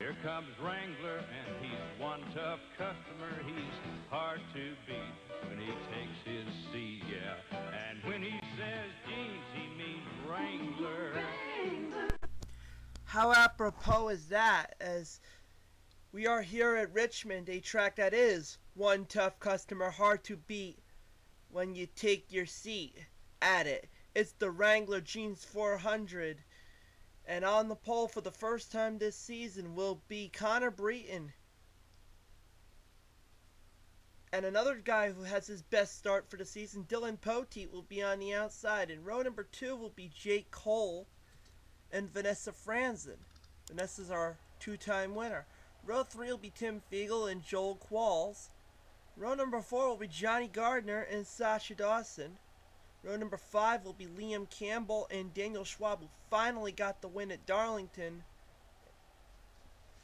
Here comes Wrangler, and he's one tough customer. He's hard to beat when he takes his seat, yeah. And when he says jeans, he means Wrangler. How apropos is that, as we are here at Richmond, a track that is one tough customer, hard to beat when you take your seat at it. It's the Wrangler Jeans 400. And on the pole for the first time this season will be Connor Breton. And another guy who has his best start for the season, Dylan Poteet, will be on the outside. And row number 2 will be Jake Cole and Vanessa Franzen. Vanessa's our two-time winner. Row 3 will be Tim Fiegel and Joel Qualls. Row number 4 will be Johnny Gardner and Sasha Dawson. Row number 5 will be Liam Campbell and Daniel Schwab, who finally got the win at Darlington.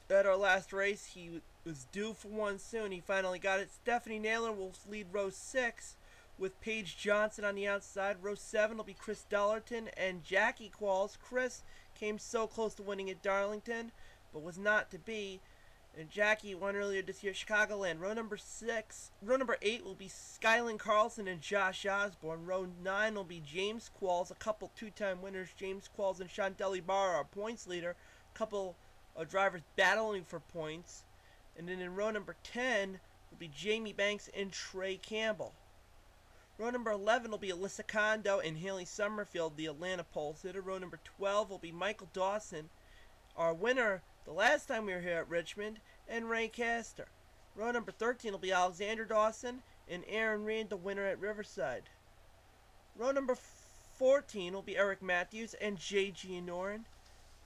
At our last race, he was due for one soon. He finally got it. Stephanie Naylor will lead row 6 with Paige Johnson on the outside. Row 7 will be Chris Dollarton and Jackie Qualls. Chris came so close to winning at Darlington, but was not to be. And Jackie won earlier this year at Chicagoland. Row number 8 will be Skyland Carlson and Josh Osborne. Row 9 will be James Qualls, a couple two-time winners. James Qualls and Chantel Ibarra, our points leader. A couple of drivers battling for points. And then in row number 10 will be Jamie Banks and Trey Campbell. Row number 11 will be Alyssa Kondo and Haley Summerfield, the Atlanta pole sitter. Row number 12 will be Michael Dawson, our winner the last time we were here at Richmond, and Ray Castor. Row number 13 will be Alexander Dawson and Aaron Reed, the winner at Riverside. Row number 14 will be Eric Matthews and J.G. Noren.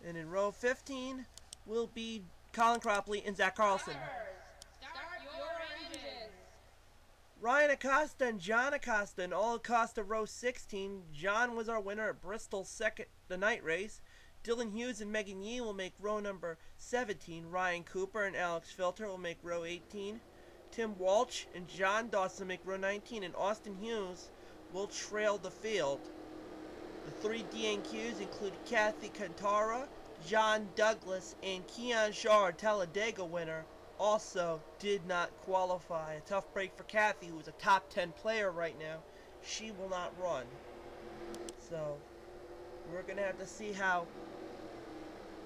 And in row 15 will be Colin Cropley and Zach Carlson. Start your engines. Ryan Acosta and John Acosta and all Acosta row 16. John was our winner at Bristol's the night race. Dylan Hughes and Megan Yee will make row number 17. Ryan Cooper and Alex Filter will make row 18. Tim Walsh and John Dawson make row 19. And Austin Hughes will trail the field. The 3 DNQs include Kathy Cantara, John Douglas, and Keon Shaw, our Talladega winner, also did not qualify. A tough break for Kathy, who is a top 10 player right now. She will not run. So we're going to have to see how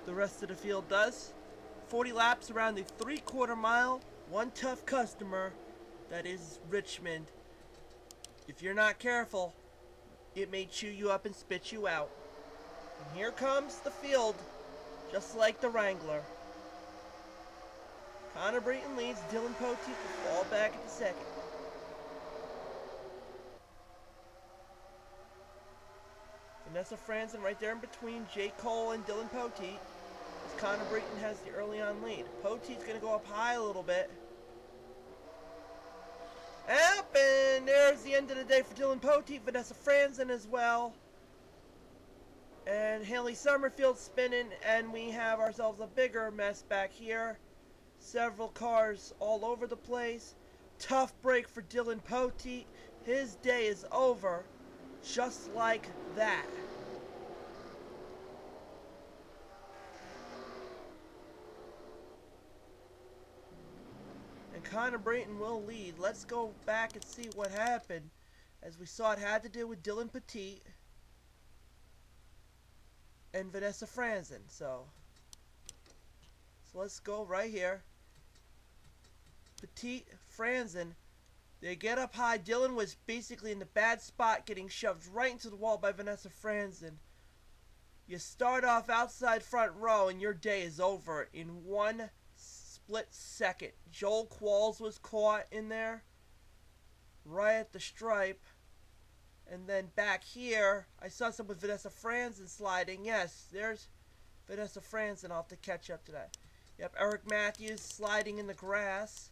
the rest of the field does. 40 laps around the 3/4 mile. One tough customer, that is Richmond. If you're not careful, it may chew you up and spit you out. And here comes the field, just like the Wrangler. Connor Breton leads. Dylan Poteet will fall back at the second. Vanessa Franzen right there in between Jake Cole and Dylan Poteet, as Connor Breton has the early on lead. Poteet's going to go up high a little bit. Up, and there's the end of the day for Dylan Poteet. Vanessa Franzen as well. And Haley Summerfield spinning, and we have ourselves a bigger mess back here. Several cars all over the place. Tough break for Dylan Poteet. His day is over. Just like that. And Connor Breton will lead. Let's go back and see what happened. As we saw, it had to do with Dylan Poteet and Vanessa Franzen. So let's go right here. Poteet, Franzen. They get up high. Dylan was basically in the bad spot, getting shoved right into the wall by Vanessa Franzen. You start off outside front row, and your day is over in one split second. Joel Qualls was caught in there, right at the stripe. And then back here, I saw some with Vanessa Franzen sliding. Yes, there's Vanessa Franzen. I'll have to catch up to that. Yep, Eric Matthews sliding in the grass.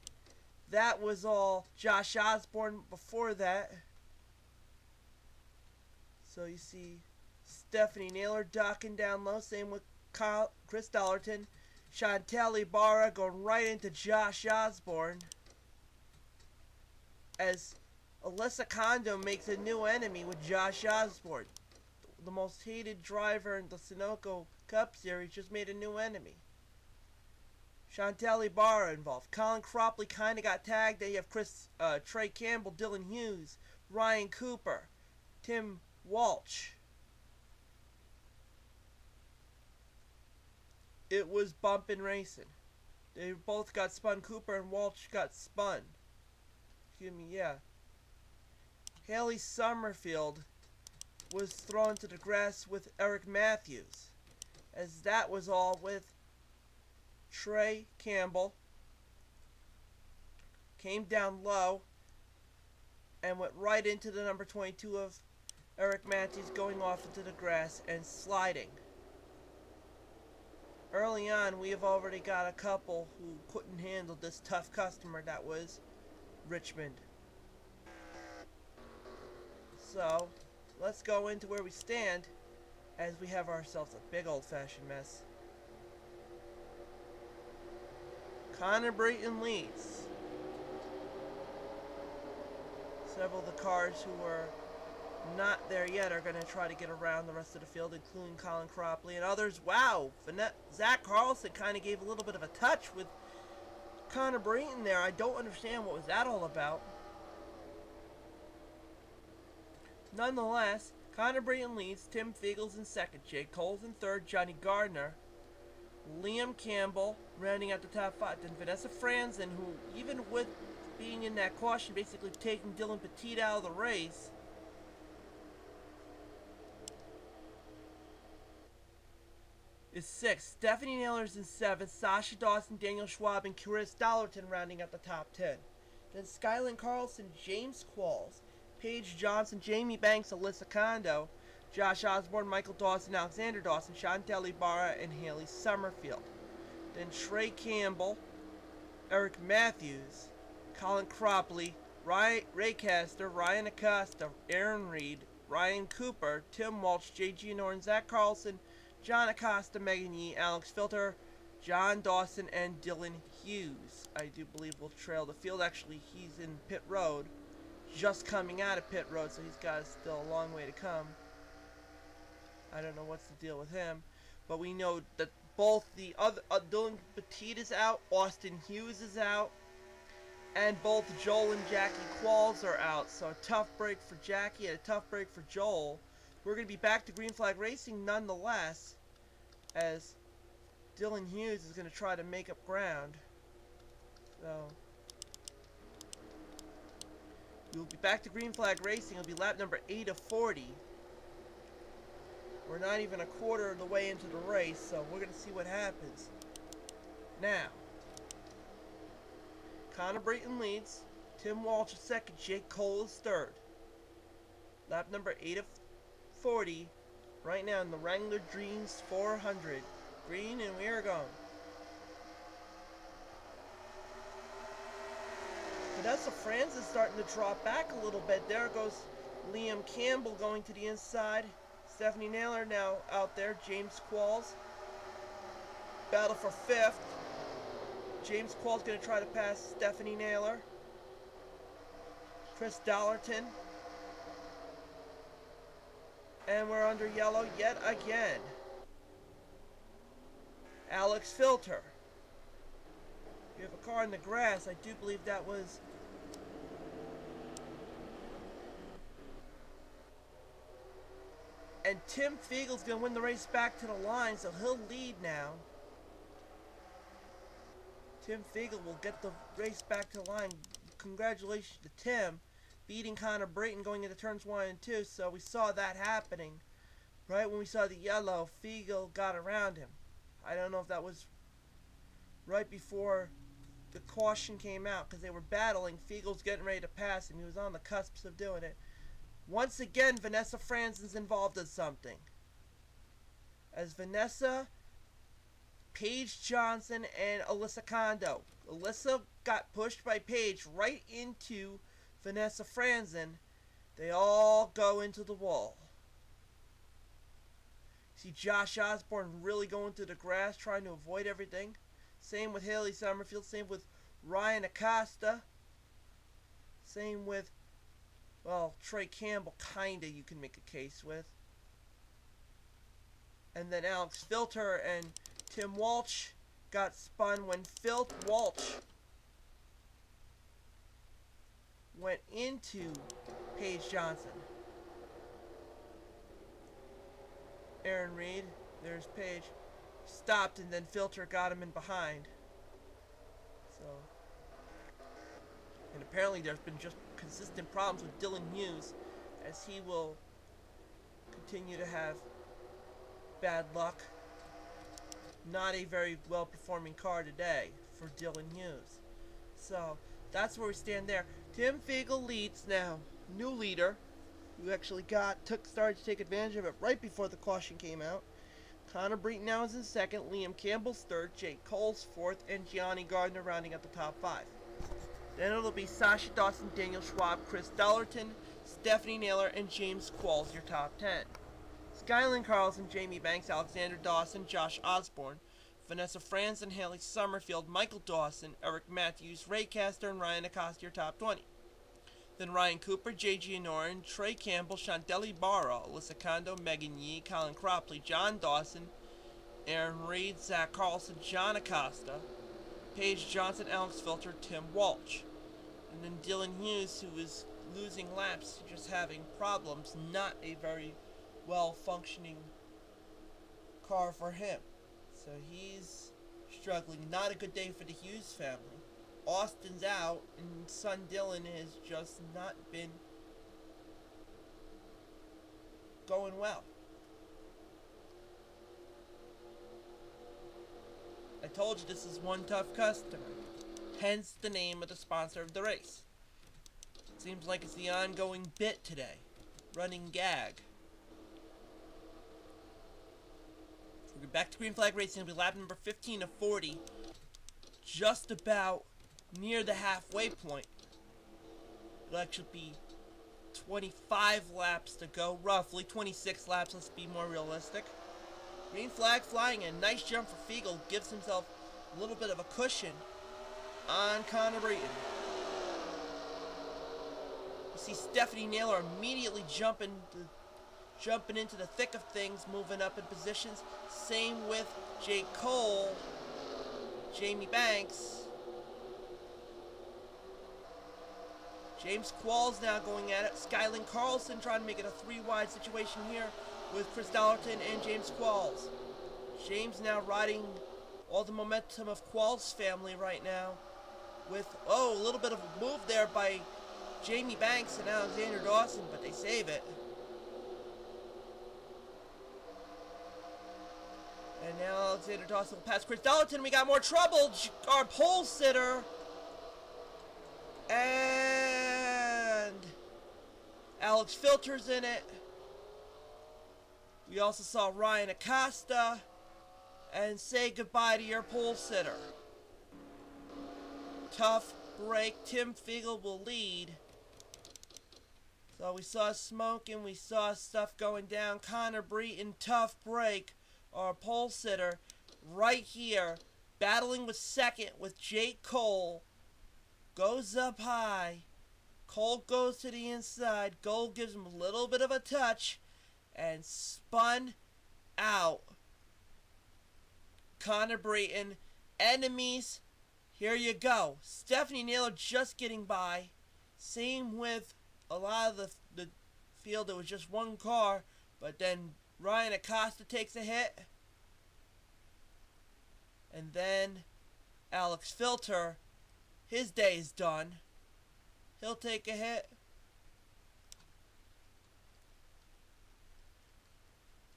That was all Josh Osborne before that. So you see Stephanie Naylor ducking down low. Same with Chris Dollarton. Chantel Ibarra going right into Josh Osborne. As Alyssa Kondo makes a new enemy with Josh Osborne. The most hated driver in the Sunoco Cup Series just made a new enemy. Chantel Ibarra involved. Colin Cropley kind of got tagged. Then you have Trey Campbell, Dylan Hughes, Ryan Cooper, Tim Walsh. It was bumpin' racing. They both got spun. Cooper and Walsh got spun. Excuse me, yeah. Haley Summerfield was thrown to the grass with Eric Matthews, as that was all with Trey Campbell. Came down low and went right into the number 22 of Eric Matthews, going off into the grass and sliding. Early on, we have already got a couple who couldn't handle this tough customer that was Richmond. So, let's go into where we stand as we have ourselves a big old-fashioned mess. Connor Brayton leads. Several of the cars who were not there yet are going to try to get around the rest of the field, including Colin Cropley and others. Wow, Zach Carlson kind of gave a little bit of a touch with Connor Brayton there. I don't understand what was that all about. Nonetheless, Connor Brayton leads, Tim Fiegel's in second, Jake Cole's in third, Johnny Gardner, Liam Campbell rounding out the top five, then Vanessa Franzen, who even with being in that caution, basically taking Dylan Petit out of the race, is sixth. Stephanie Naylor's in seventh, Sasha Dawson, Daniel Schwab, and Chris Dollarton rounding out the top 10. Then Skyland Carlson, James Qualls, Paige Johnson, Jamie Banks, Alyssa Kondo, Josh Osborne, Michael Dawson, Alexander Dawson, Chantel Ibarra, and Haley Summerfield. Then Trey Campbell, Eric Matthews, Colin Cropley, Ray Castor, Ryan Acosta, Aaron Reed, Ryan Cooper, Tim Walsh, J.G. Norton, Zach Carlson, John Acosta, Megan Yee, Alex Filter, John Dawson, and Dylan Hughes. I do believe will trail the field. Actually, he's in pit road, just coming out of pit road, so he's got still a long way to come. I don't know what's the deal with him, but we know that both the other Dylan Petit is out, Austin Hughes is out, and both Joel and Jackie Qualls are out. So a tough break for Jackie and a tough break for Joel. We're going to be back to green flag racing nonetheless, as Dylan Hughes is going to try to make up ground. So we'll be back to green flag racing. It'll be lap number 8 of 40. We're not even a quarter of the way into the race, so we're going to see what happens. Now, Connor Brayton leads, Tim Walsh is second, Jake Cole is third. Lap number 8 of 40, right now in the Wrangler Dreams 400. Green, and we are going. Vanessa Franz is starting to drop back a little bit. There goes Liam Campbell going to the inside. Stephanie Naylor now out there. James Qualls. Battle for fifth. James Qualls going to try to pass Stephanie Naylor. Chris Dollarton. And we're under yellow yet again. Alex Filter. We have a car in the grass. I do believe that was and Tim Fiegel's going to win the race back to the line, so he'll lead now. Tim Fiegel will get the race back to the line. Congratulations to Tim, beating Connor Brayton going into turns 1 and 2. So we saw that happening. Right when we saw the yellow, Fiegel got around him. I don't know if that was right before the caution came out, because they were battling. Fiegel's getting ready to pass him. He was on the cusp of doing it. Once again, Vanessa Franzen's involved in something. As Vanessa, Paige Johnson, and Alyssa Kondo. Alyssa got pushed by Paige right into Vanessa Franzen. They all go into the wall. See Josh Osborne really going through the grass, trying to avoid everything. Same with Haley Summerfield. Same with Ryan Acosta. Same with, well, Trey Campbell, kinda you can make a case with. And then Alex Filter and Tim Walsh got spun when Phil Walsh went into Paige Johnson. Aaron Reed, there's Paige, stopped, and then Filter got him in behind. So, and apparently there's been just consistent problems with Dylan Hughes, as he will continue to have bad luck. Not a very well performing car today for Dylan Hughes. So that's where we stand there. Tim Fiegel leads now. New leader, who actually started to take advantage of it right before the caution came out. Connor Breton now is in second, Liam Campbell's third, Jake Cole's fourth, and Gianni Gardner rounding out the top five. Then it'll be Sasha Dawson, Daniel Schwab, Chris Dollerton, Stephanie Naylor, and James Qualls, your top 10. Skyland Carlson, Jamie Banks, Alexander Dawson, Josh Osborne, Vanessa Franzen, Haley Summerfield, Michael Dawson, Eric Matthews, Ray Castor, and Ryan Acosta, your top 20. Then Ryan Cooper, J.G. Norin, Trey Campbell, Chantelli Barra, Alyssa Kondo, Megan Yee, Colin Cropley, John Dawson, Aaron Reed, Zach Carlson, John Acosta, Paige Johnson, Alex Filter, Tim Walsh. And then Dylan Hughes, who is losing laps, just having problems, not a very well-functioning car for him. So he's struggling. Not a good day for the Hughes family. Austin's out, and son Dylan has just not been going well. I told you this is one tough customer. Hence the name of the sponsor of the race. Seems like it's the ongoing bit today. Running gag. We're back to Green Flag Racing. It'll be lap number 15 of 40. Just about near the halfway point. It'll actually be 25 laps to go. Roughly 26 laps, let's be more realistic. Green flag flying, a nice jump for Fiegel. Gives himself a little bit of a cushion on Connor Breton. You see Stephanie Naylor immediately jumping into the thick of things, moving up in positions. Same with Jake Cole, Jamie Banks. James Qualls now going at it. Skyland Carlson trying to make it a three-wide situation here with Chris Dollerton and James Qualls. James now riding all the momentum of Qualls' family right now with, a little bit of a move there by Jamie Banks and Alexander Dawson, but they save it. And now Alexander Dawson will pass Chris Dollerton. We got more trouble. Our pole sitter. And Alex Filter's in it. We also saw Ryan Acosta. And say goodbye to your pole sitter. Tough break. Tim Fiegel will lead. So we saw smoke and we saw stuff going down. Connor Breton, tough break. Our pole sitter right here, battling with second with Jake Cole. Goes up high. Cole goes to the inside. Cole gives him a little bit of a touch and spun out. Connor Breton, enemies, here you go. Stephanie Naylor just getting by. Same with a lot of the field. It was just one car, but then Ryan Acosta takes a hit. And then Alex Filter, his day is done. He'll take a hit.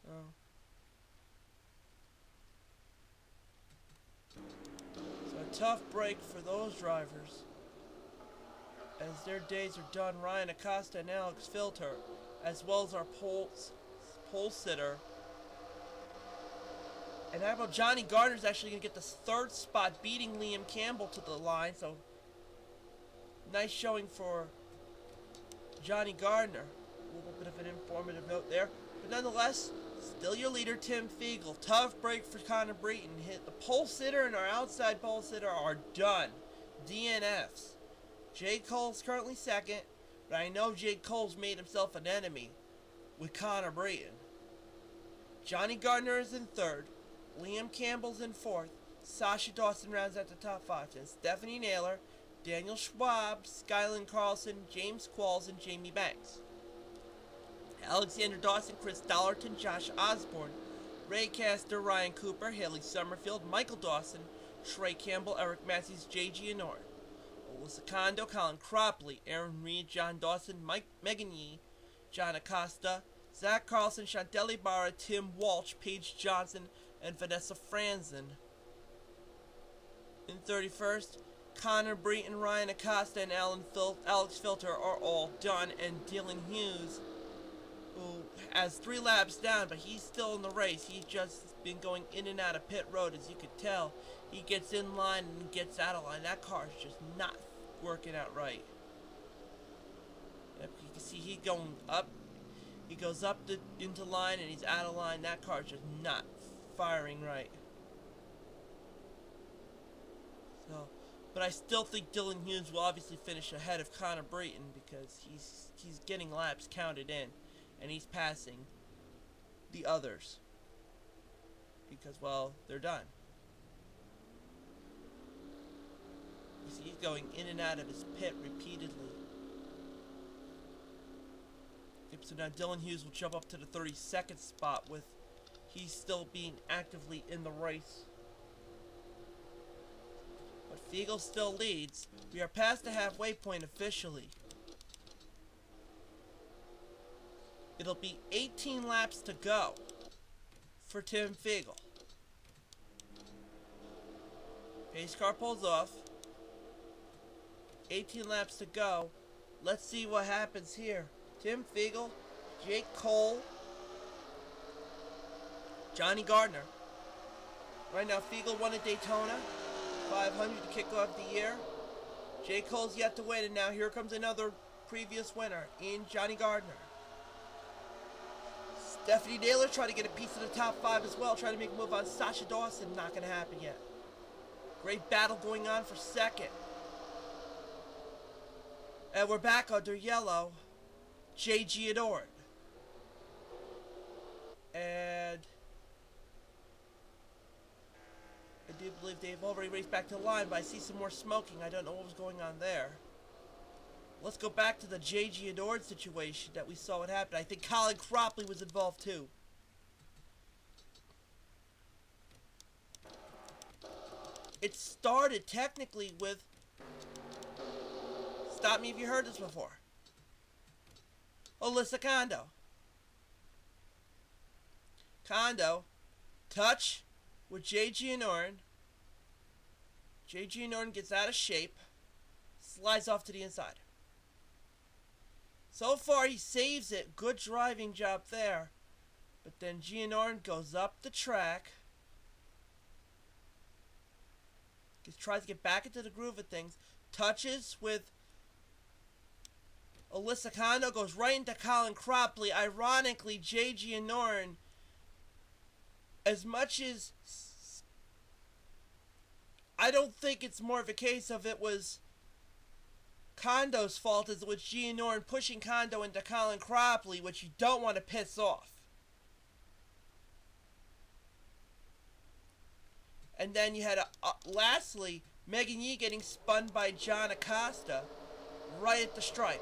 So a tough break for those drivers, as their days are done. Ryan Acosta and Alex Filter, as well as our pole sitter. And how about Johnny Gardner's actually going to get the third spot, beating Liam Campbell to the line. So nice showing for Johnny Gardner. A little bit of an informative note there. But nonetheless, still your leader, Tim Fiegel. Tough break for Connor Breton. Hit the pole sitter and our outside pole sitter are done. DNFs. Jake Cole's currently second, but I know Jake Cole's made himself an enemy with Connor Breton. Johnny Gardner is in third. Liam Campbell's in fourth. Sasha Dawson rounds out the top 5. Then Stephanie Naylor, Daniel Schwab, Skyland Carlson, James Qualls, and Jamie Banks. Alexander Dawson, Chris Dollarton, Josh Osborne, Ray Castor, Ryan Cooper, Haley Summerfield, Michael Dawson, Trey Campbell, Eric Matthews, J.G. Anorin. Alyssa Kondo, Colin Cropley, Aaron Reed, John Dawson, Megan Yee, John Acosta, Zach Carlson, Chantel Ibarra, Tim Walsh, Paige Johnson, and Vanessa Franzen. In 31st, Connor Breton, Ryan Acosta, and Alex Filter are all done, and Dylan Hughes, who has 3 laps down, but he's still in the race. He's just been going in and out of pit road, as you could tell. He gets in line and gets out of line. That car's just not working out right. Yep, you can see he's going up. He goes up into line and he's out of line. That car's just not firing right. So, but I still think Dylan Hughes will obviously finish ahead of Connor Breton because he's getting laps counted in, and he's passing the others because, well, they're done. You see, he's going in and out of his pit repeatedly. Yep, so now Dylan Hughes will jump up to the 32nd spot with he's still being actively in the race. But Fiegel still leads. We are past the halfway point officially. It'll be 18 laps to go for Tim Fiegel. Pace car pulls off. 18 laps to go. Let's see what happens here. Tim Fiegel, Jake Cole, Johnny Gardner. Right now, Fiegel won at Daytona 500 to kick off the year. Jake Cole's yet to win, and now here comes another previous winner in Johnny Gardner. Stephanie Naylor trying to get a piece of the top 5 as well, trying to make a move on Sasha Dawson. Not going to happen yet. Great battle going on for second. And we're back under yellow. J.G. Anorin. And I do believe they've already raced back to the line, but I see some more smoking. I don't know what was going on there. Let's go back to the J.G. Anorin situation that we saw what happened. I think Colin Cropley was involved too. It started technically with... Stop me if you heard this before. Alyssa Kondo. Kondo. Touch with J.G. Anorin. J.G. Anorin gets out of shape. Slides off to the inside. So far he saves it. Good driving job there. But then G. Anorin goes up the track. Tries to get back into the groove of things. Touches with Alyssa Kondo, goes right into Colin Cropley. Ironically, J.G. Anorin, as much as I don't think it's more of a case of it was Kondo's fault as it was G. Anorin pushing Kondo into Colin Cropley, which you don't want to piss off. And then you had, lastly, Megan Yee getting spun by John Acosta right at the stripe.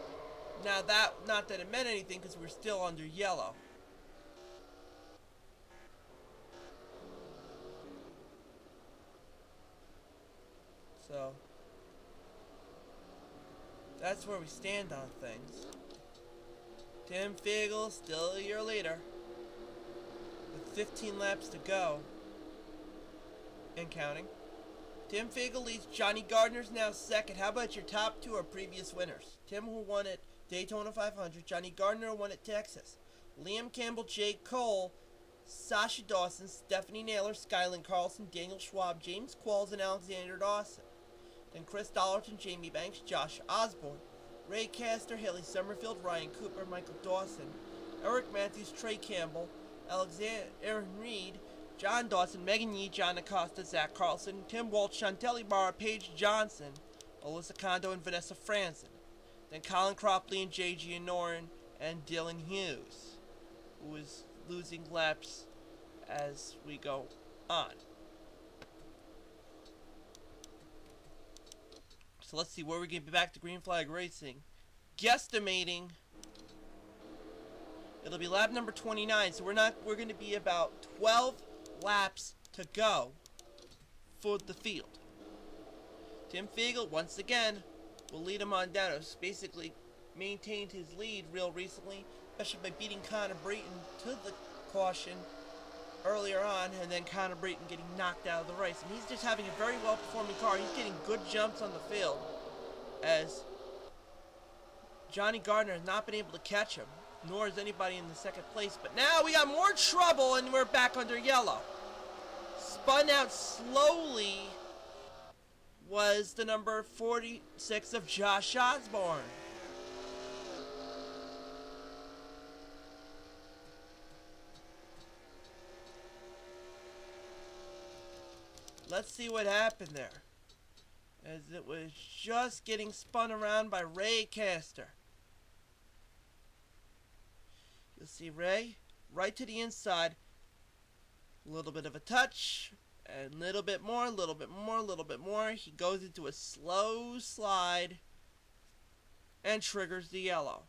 Now that, not that it meant anything because we're still under yellow. So, that's where we stand on things. Tim Fiegel, still your leader. With 15 laps to go. And counting. Tim Fiegel leads. Johnny Gardner's now second. How about your top 2 are previous winners? Tim, who won at Daytona 500. Johnny Gardner won at Texas. Liam Campbell, Jake Cole, Sasha Dawson, Stephanie Naylor, Skyland Carlson, Daniel Schwab, James Qualls, and Alexander Dawson. Then Chris Dollarton, Jamie Banks, Josh Osborne, Ray Castor, Haley Summerfield, Ryan Cooper, Michael Dawson, Eric Matthews, Trey Campbell, Aaron Reed, John Dawson, Megan Yee, John Acosta, Zach Carlson, Tim Walsh, Chantel Ibarra, Paige Johnson, Alyssa Kondo, and Vanessa Franzen. Then Colin Cropley and J.G. Anorin and Dylan Hughes, who is losing laps as we go on. So let's see where we're going to be back to green flag racing. Guesstimating, it'll be lap number 29. So we're going to be about 12 laps to go for the field. Tim Fiegel, once again, will lead him on down. It's basically maintained his lead real recently, especially by beating Connor Brayton to the caution earlier on, and then Connor Brayton getting knocked out of the race. And he's just having a very well-performing car. He's getting good jumps on the field, as Johnny Gardner has not been able to catch him, nor has anybody in the second place. But now we got more trouble, and we're back under yellow. Spun out slowly was the number 46 of Josh Osborne. Let's see what happened there, as it was just getting spun around by Ray Castor. You'll see Ray right to the inside, a little bit of a touch, and a little bit more, a little bit more, a little bit more. He goes into a slow slide and triggers the yellow.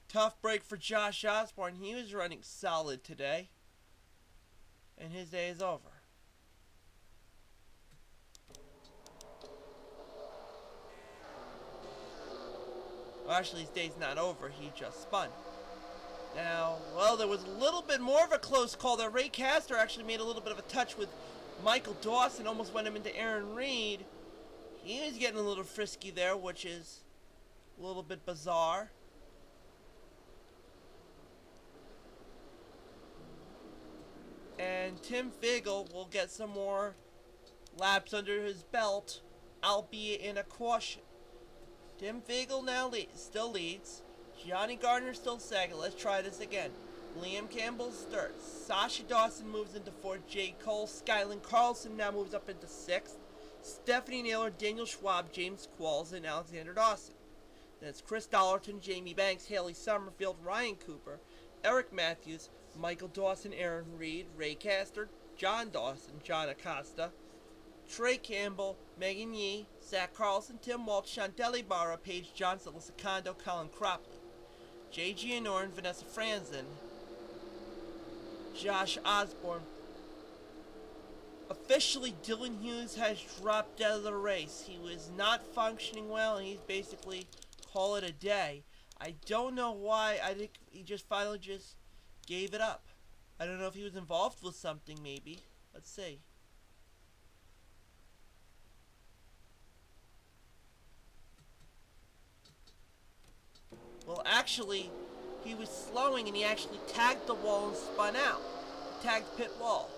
Tough break for Josh Osborne. He was running solid today, and his day is over. Well, actually, his day's not over. He just spun. Now, well, there was a little bit more of a close call there. Ray Castor actually made a little bit of a touch with Michael Dawson, almost went him into Aaron Reed. He was getting a little frisky there, which is a little bit bizarre. And Tim Fiegel will get some more laps under his belt, albeit in a caution. Tim Fiegel now still leads. Johnny Gardner still second. Let's try this again. Liam Campbell third. Sasha Dawson moves into fourth. Jay Cole. Skyland Carlson now moves up into sixth. Stephanie Naylor, Daniel Schwab, James Qualls, and Alexander Dawson. Then it's Chris Dollarton, Jamie Banks, Haley Summerfield, Ryan Cooper, Eric Matthews, Michael Dawson, Aaron Reed, Ray Castor, John Dawson, John Acosta, Trey Campbell, Megan Yee, Zach Carlson, Tim Walsh, Chantelli Barra, Paige Johnson, Alyssa Kondo, Colin Cropley, Jay Gianorin, Vanessa Franzen, Josh Osborne. Officially, Dylan Hughes has dropped out of the race. He was not functioning well, and he's basically call it a day. I don't know why. I think he just finally just gave it up. I don't know if he was involved with something, maybe. Let's see. Well, actually, he was slowing, and he actually tagged the wall and spun out. He tagged pit wall.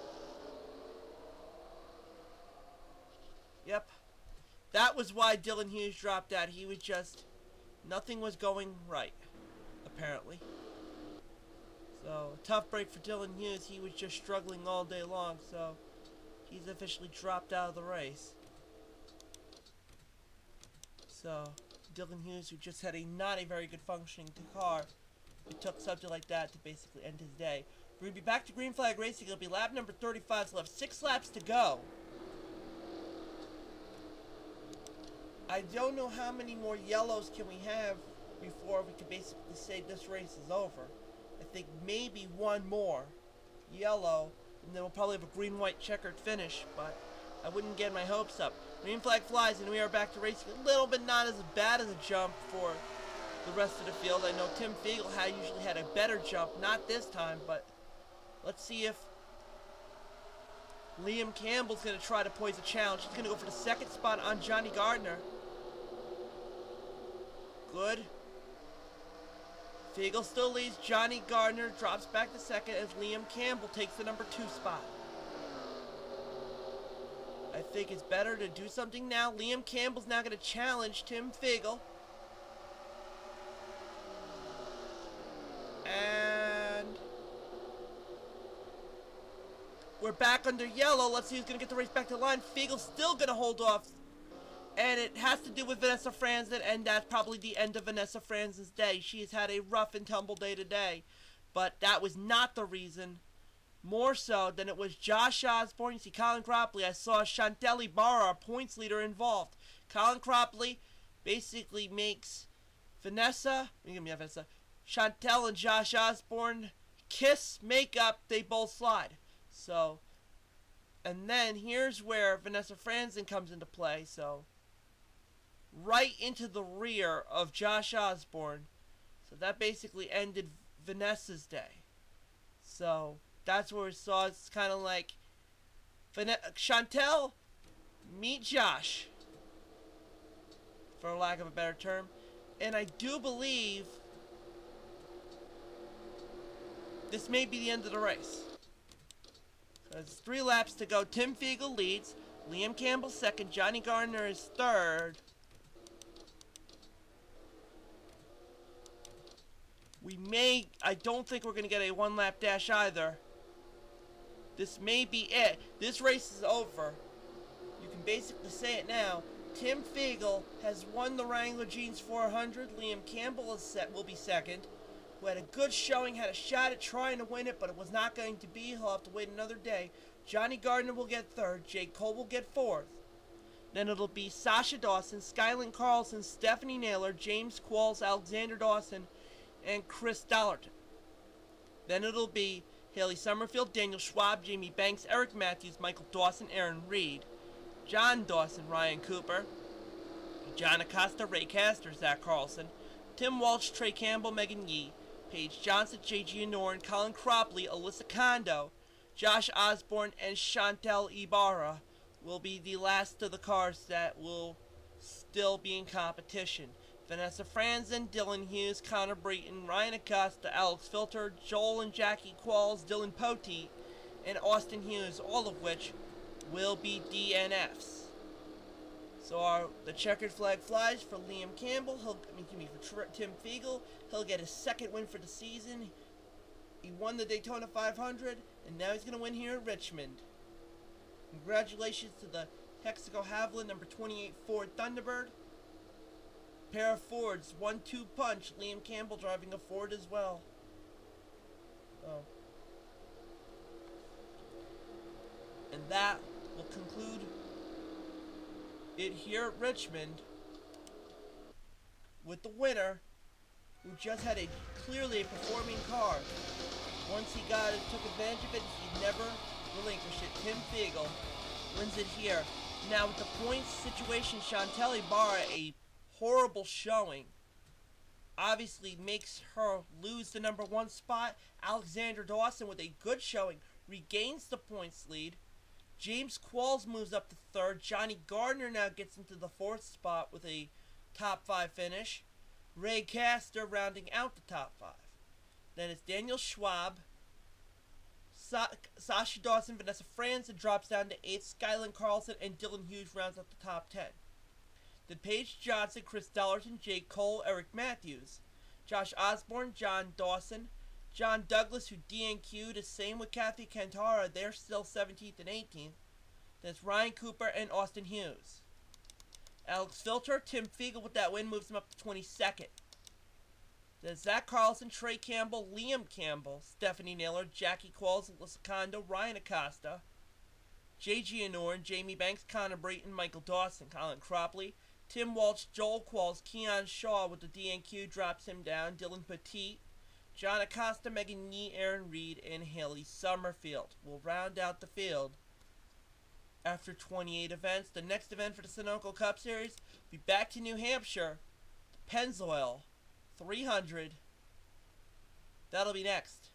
Yep. That was why Dylan Hughes dropped out. He was just... nothing was going right, apparently. So, tough break for Dylan Hughes. He was just struggling all day long, so he's officially dropped out of the race. So, Dylan Hughes, who just had not a very good functioning car, it took something like that to basically end his day. We're going to be back to green flag racing. It'll be lap number 35, so we'll have 6 laps to go. I don't know how many more yellows can we have before we can basically say this race is over. I think maybe one more yellow, and then we'll probably have a green-white checkered finish, but I wouldn't get my hopes up. Green flag flies, and we are back to racing. A little bit not as bad as a jump for the rest of the field. I know Tim Fiegel usually had a better jump, not this time, but let's see if Liam Campbell's going to try to poise a challenge. He's going to go for the second spot on Johnny Gardner. Good. Fiegel still leads. Johnny Gardner drops back to second as Liam Campbell takes the number 2 spot. I think it's better to do something now. Liam Campbell's now going to challenge Tim Fiegel. And we're back under yellow. Let's see who's going to get the race back to the line. Fiegel's still going to hold off. And it has to do with Vanessa Franzen, and that's probably the end of Vanessa Franzen's day. She has had a rough and tumble day today. But that was not the reason. More so than it was Josh Osborne. You see Colin Cropley. I saw Chantelli Barra, our points leader, involved. Colin Cropley basically makes Chantel and Josh Osborne kiss, make up, they both slide. So, and then here's where Vanessa Franzen comes into play. So, right into the rear of Josh Osborne. So that basically ended Vanessa's day. So that's where we saw it's kind of like Chantel meet Josh, for lack of a better term. And I do believe this may be the end of the race. So there's 3 laps to go. Tim Fiegel leads. Liam Campbell second. Johnny Gardner is third. I don't think we're going to get a 1-lap dash either. This may be it. This race is over. You can basically say it now. Tim Fiegel has won the Wrangler Jeans 400. Liam Campbell will be second, who had a good showing, had a shot at trying to win it, but it was not going to be. He'll have to wait another day. Johnny Gardner will get third. Jake Cole will get fourth. Then it'll be Sasha Dawson, Skyland Carlson, Stephanie Naylor, James Qualls, Alexander Dawson, and Chris Dollarton. Then it'll be Haley Summerfield, Daniel Schwab, Jamie Banks, Eric Matthews, Michael Dawson, Aaron Reed, John Dawson, Ryan Cooper, John Acosta, Ray Castor, Zach Carlson, Tim Walsh, Trey Campbell, Megan Yee, Paige Johnson, J.G. Noren, Colin Cropley, Alyssa Kondo, Josh Osborne, and Chantel Ibarra will be the last of the cars that will still be in competition. Vanessa Franzen, Dylan Hughes, Connor Breton, Ryan Acosta, Alex Filter, Joel and Jackie Qualls, Dylan Poteet, and Austin Hughes, all of which will be DNFs. So the checkered flag flies for Liam Campbell. For Tim Fiegel. He'll get his second win for the season. He won the Daytona 500, and now he's going to win here at Richmond. Congratulations to the Texaco Haviland number 28 Ford Thunderbird. Pair of Fords, 1-2 punch. Liam Campbell driving a Ford as well. Oh. And that will conclude it here at Richmond with the winner, who just had clearly a performing car. Once he got it, took advantage of it, he never relinquished it. Tim Fiegel wins it here. Now with the points situation, Chantel Ibarra, a horrible showing, obviously makes her lose the number 1 spot. Alexander Dawson, with a good showing, regains the points lead. James Qualls moves up to 3rd. Johnny Gardner now gets into the 4th spot with a top 5 finish. Ray Castor rounding out the top 5. Then it's Daniel Schwab, Sasha Dawson, Vanessa Franzen drops down to 8th. Skyland Carlson and Dylan Hughes rounds up the top 10. Then Paige Johnson, Chris Dollarton, Jake Cole, Eric Matthews, Josh Osborne, John Dawson, John Douglas, who DNQ'd, the same with Kathy Cantara. They're still 17th and 18th. That's Ryan Cooper and Austin Hughes. Alex Filter, Tim Fiegel with that win moves him up to 22nd. Then Zach Carlson, Trey Campbell, Liam Campbell, Stephanie Naylor, Jackie Qualls, Alyssa Kondo, Ryan Acosta, J.G. Noren, Jamie Banks, Connor Breton, Michael Dawson, Colin Cropley, Tim Walsh, Joel Qualls, Keon Shaw with the DNQ drops him down, Dylan Poteet, John Acosta, Megan Yee, Aaron Reed, and Haley Summerfield will round out the field. After 28 events, the next event for the Sunoco Cup Series will be back to New Hampshire, the Pennzoil 300. That'll be next.